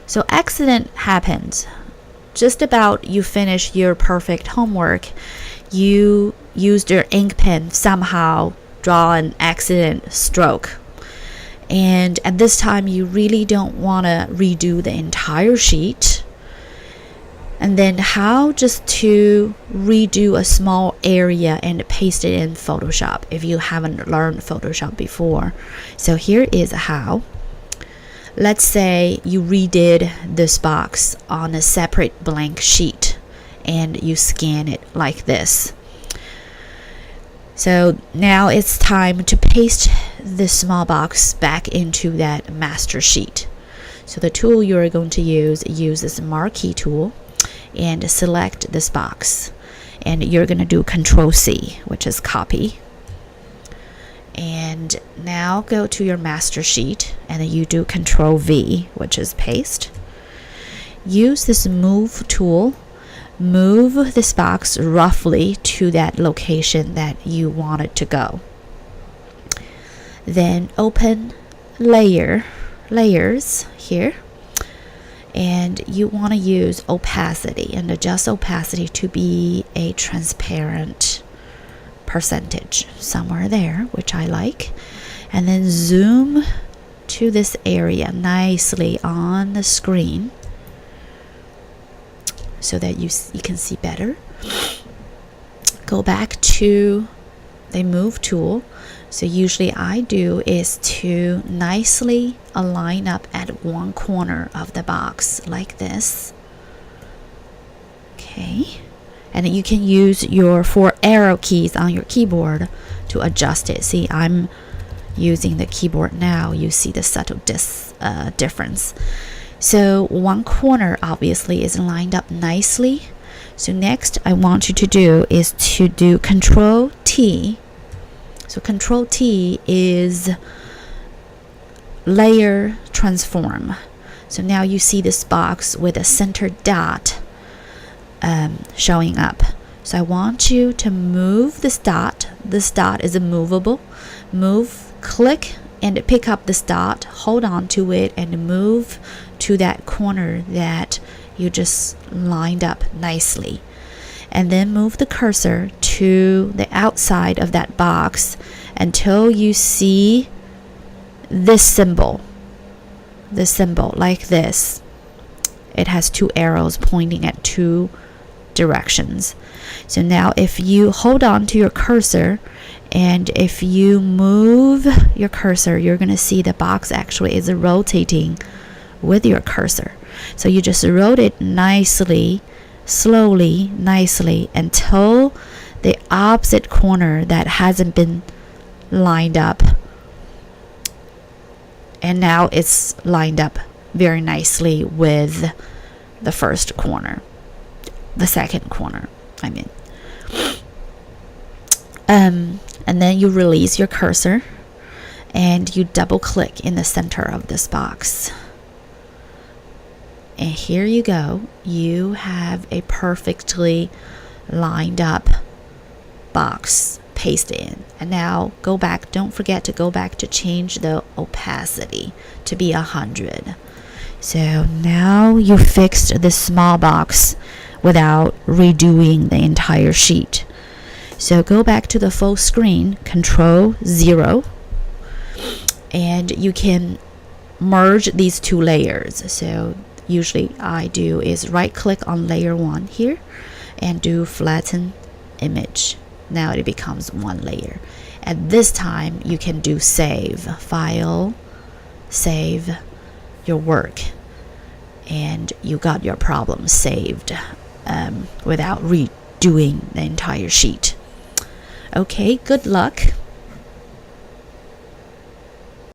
So accident happens. Just about you finish your perfect homework, you used your ink pen, somehow draw an accident stroke. And at this time, you really don't want to redo the entire sheet. And then how just to redo a small area and paste it in Photoshop if you haven't learned Photoshop before. So here is how. Let's say you redid this box on a separate blank sheet and you scan it like this. So now it's time to paste this small box back into that master sheet. So the tool you're going to use this marquee tool and select this box. And you're going to do Control C, which is copy. And now go to your master sheet and then you do Control V, which is paste. Use this move tool. Move this box roughly to that location that you want it to go. Then open layers here. And you want to use opacity and adjust opacity to be a transparent percentage somewhere there, which I like. And then zoom to this area nicely on the screen so that you can see better. Go back to the move tool. So usually I do is to nicely align up at one corner of the box like this. Okay. And you can use your 4 arrow keys on your keyboard to adjust it. See, I'm using the keyboard now. You see the subtle difference. So one corner obviously is lined up nicely. So next I want you to do is to do Control T. So Control T is Lair Transform. So now you see this box with a center dot showing up. So I want you to move this dot. This dot is movable. Move, click, and pick up this dot. Hold on to it and move to that corner that you just lined up nicely. And then move the cursor to the outside of that box until you see this symbol like this. It has 2 arrows pointing at 2 directions. So now if you hold on to your cursor and if you move your cursor, you're going to see the box actually is rotating with your cursor. So you just rotate nicely, slowly, nicely until the opposite corner that hasn't been lined up, and now it's lined up very nicely with the first corner, the second corner I mean. And then you release your cursor and you double click in the center of this box. And here you go. You have a perfectly lined up box pasted in. And now go back. Don't forget to go back to change the opacity to be 100. So now you fixed this small box without redoing the entire sheet. So go back to the full screen, Control 0, and you can merge these 2 layers. So usually I do is right click on layer 1 here and do Flatten Image. Now it becomes 1 layer. At this time you can do save, file, save your work, and you got your problem saved without redoing the entire sheet. Okay, good luck.